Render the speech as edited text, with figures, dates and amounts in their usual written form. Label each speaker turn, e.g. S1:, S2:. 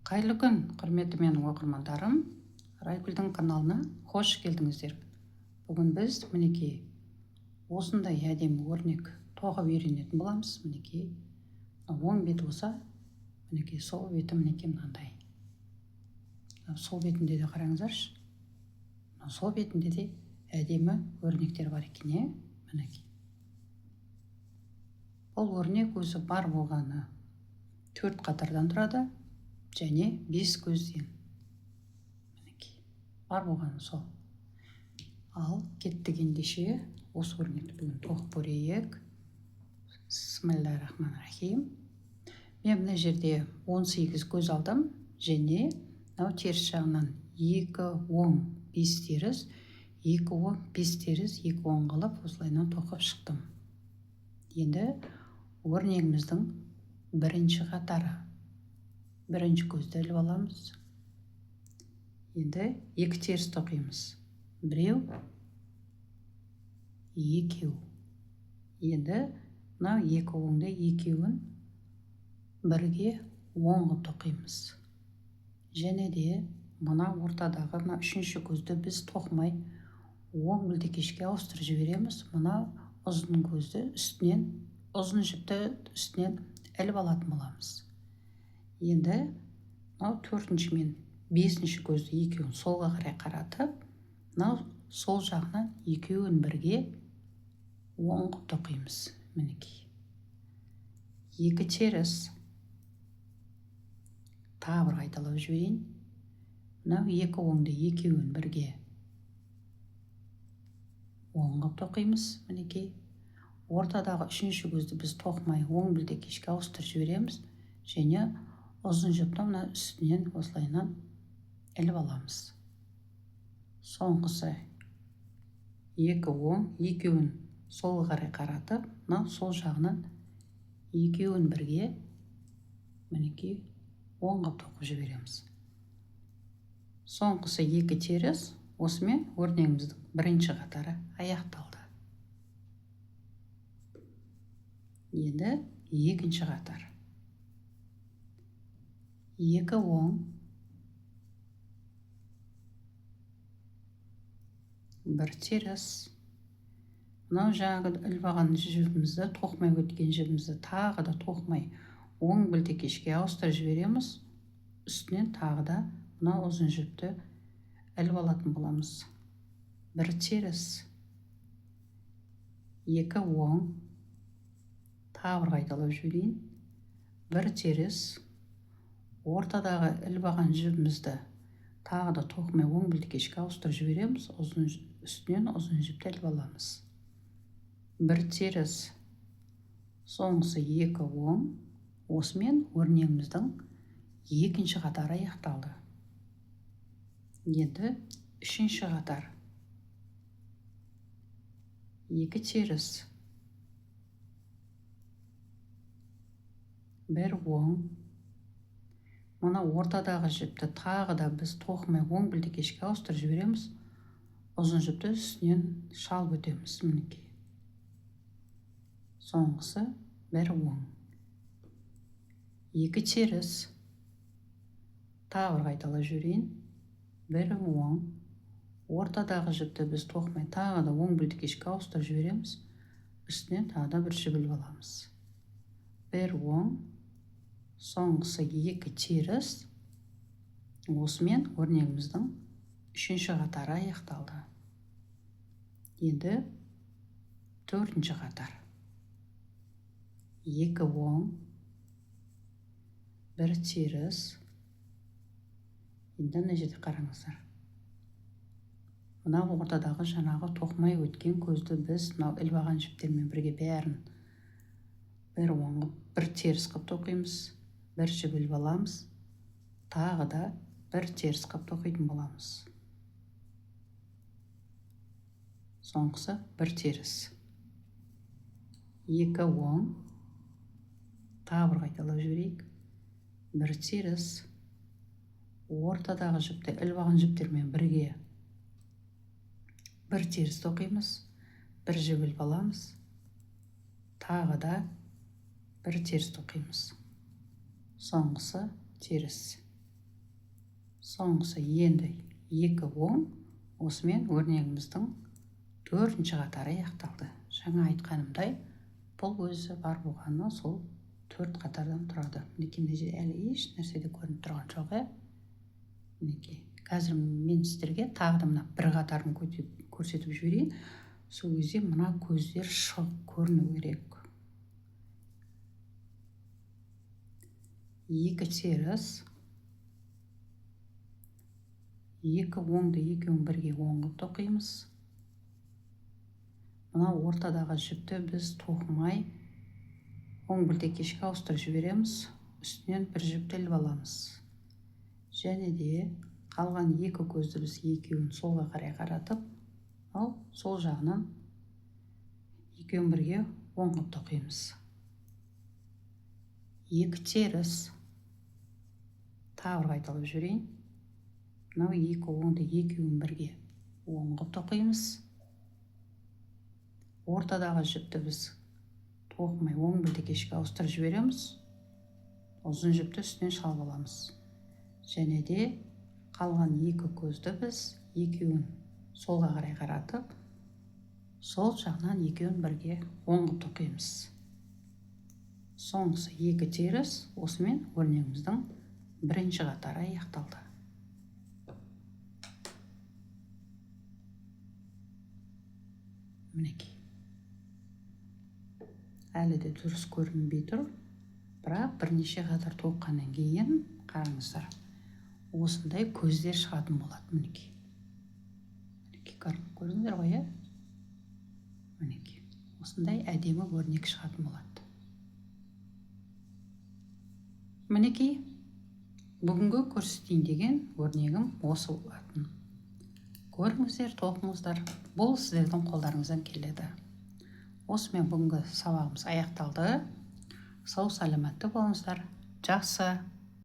S1: Қайырлы күн, құрметті менің оқырмандарым. Райгүлдің каналына қош келдіңіздер. Бүгін біз мінекей осындай әдемі өрнек тоғып үйренетін боламыз. Мінекей оң бет болса, мінекей сол беті мінекей мынандай. Сол бетінде де қараңыздаршы. Сол бетінде де әдемі өрнектер бар екен, мінекей. Бұл өрнек өзі бар болғаны 4 қатардан тұрады және 5 көзден. Мінекей, бар болғаны сол. Ал кеттік ендеше осы өрнекті бүгін тоқып көрейік. Бисмиллахир-рахманир-рахим. Мен мына жерде 18 көз алдым және мынау теріс жағынан 2 оң 5 теріс, 2 оң 5 теріс, 2 оң қылып осылайынан тоқып шықтым. Енді өрнегіміздің бірінші қатары. Бірінші көзді іліп аламыз. Енді 2 теріс тоқимыз. Біреу, екеу. Енді мынау 2 оңды екеуін бірге оң қылып тоқимыз. Және де мына ортадағы мына 3-ші көзді біз тоқымай оң білдекешке ауыстырып жібереміз. Мына ұзын көзді үстінен, ұзын жіпті үстінен іліп алатын боламыз. Енді мынау 4-ші мен 5-ші көзді екеуін солға қарай қаратып, мынау сол жағынан екеуін бірге оң қылып тоқимыз. Мінекей. 2 теріс. Тағы бір қайталап жіберейін. Мынау 2 оңды екеуін бірге оң қылып тоқимыз. Мінекей. Ортадағы 3-ші көзді біз тоқымай оң білдекешке ауыстырып жібереміз. Және ұзын жіпті мына үстінен осылайынан іліп аламыз. Соңғысы 2 оң, екеуін сол қарай қаратып, мынау сол жағынан екеуін бірге мінекей оң қылып тоқып жібереміз. Соңғысы 2 теріс. Осымен өрнегіміздің бірінші қатары аяқталды. Енді екінші қатар. 2 оң, 1 теріс. Мынау жаңағы іліп алған жібімізді, тоқымай өткен жібімізді тағы да тоқымай оң білдекешке ауыстырып жібереміз. Үстінен тағы да мынау ұзын жіпті іліп алатын боламыз. 1 теріс, 2 оң, тағы бір қайталап жіберейін. 1 теріс. Ортадағы іліп алған жібімізді тағы да тоқымай оң білдекешке ауыстырып жібереміз. Үстінен ұзын жіпті іліп аламыз. 1 теріс. Соңғысы 2 оң. Осымен өрнегіміздің екінші қатары аяқталды. Енді 3-ші қатар. 2 теріс. 1 оң. Мына ортадағы жіпті тағы да біз тоқымай оң білдекешке ауыстырып жібереміз. Ұзын жіпті үстінен шалып өтеміз. Мінекей. Соңғысы 1 оң. 2 теріс. Тағы бір қайталап жіберейін. 1 оң. Ортадағы жіпті біз тоқымай тағы да оң білдекешке ауыстырып жібереміз. Үстінен тағы да бір жіп іліп аламыз. 1 оң. Соңғысы 2 теріс. Осымен өрнегіміздің 3-ші қатары аяқталды. Енді 4-ші қатар. 2 оң, 1 теріс. Енді мына жерде қараңыздар. Мына ортадағы жаңағы тоқымай өткен көзді біз мынау іліп алған жіптермен бірге бәрін 1 оң, 1 теріс қылып тоқимыз. 1 жіп іліп аламыз. Тағы да 1 теріс қылып тоқитын боламыз. Соңғысы 1 теріс. 2 оң. Тағы бір қайталап жіберейік. 1 теріс. Ортадағы жіпті іліп алған жіптермен бірге 1 теріс тоқимыз. 1 жіп іліп аламыз. Тағы да 1 теріс тоқимыз. Соңғысы теріс. Соңғысы енді екі оң. Осымен өрнегіміздің 4-ші қатары аяқталды. Жаңа айтқанымдай, бұл өзі бар болғаны сол 4 қатардан тұрады. Мінекей, мына жерде әлі еш нәрсе де көрініп тұрған жоқ. Мінекей, қазір мен сіздерге тағы да мына бір қатарын көрсетіп жіберейін. Сол кезде мына көздер шығып көріну керек. Екі теріс, екі оңды екеуін бірге оң қылып тоқимыз. Мына ортадағы жіпті біз тоқымай оң білтекешке ауыстырып жібереміз. Үстінен бір жіпті іліп аламыз. Және де қалған екі көзді біз екеуін солға қарай қаратып, ал сол жағынан екеуін бірге оң қылып тоқимыз. Екі теріс, тағы қайталап жіберейін. Мынау екі оңды екеуін бірге оң қылып тоқимыз. Ортадағы жіпті біз тоқымай оң білтекешке ауыстырып жібереміз. Ұзын жіпті үстінен шалып аламыз. Және де қалған екі көзді біз екеуін солға қарай қаратып, сол жағынан екеуін бірге оң қылып тоқимыз. Соңғысы екі теріс. Осымен өрнегіміздің 1-ші қатары аяқталды. Мінекей. Әлі де дұрыс көрінбей тұр, бірақ бірнеше қатар тоққаннан кейін қараңыздар, осындай көздер шығатын болады. Мінекей. Мінекей, көрдіңдер ғой? Мінекей, осындай әдемі өрнек шығатын болады. Мінекей, бүгінгі көрсетейін деген өрнегім осы болатын. Көріңіздер, тоқыңыздар, бұл сіздердің қолдарыңыздан келеді. Осымен бүгінгі сабағымыз аяқталды. Сау саламатты болыңыздар. Жақсы.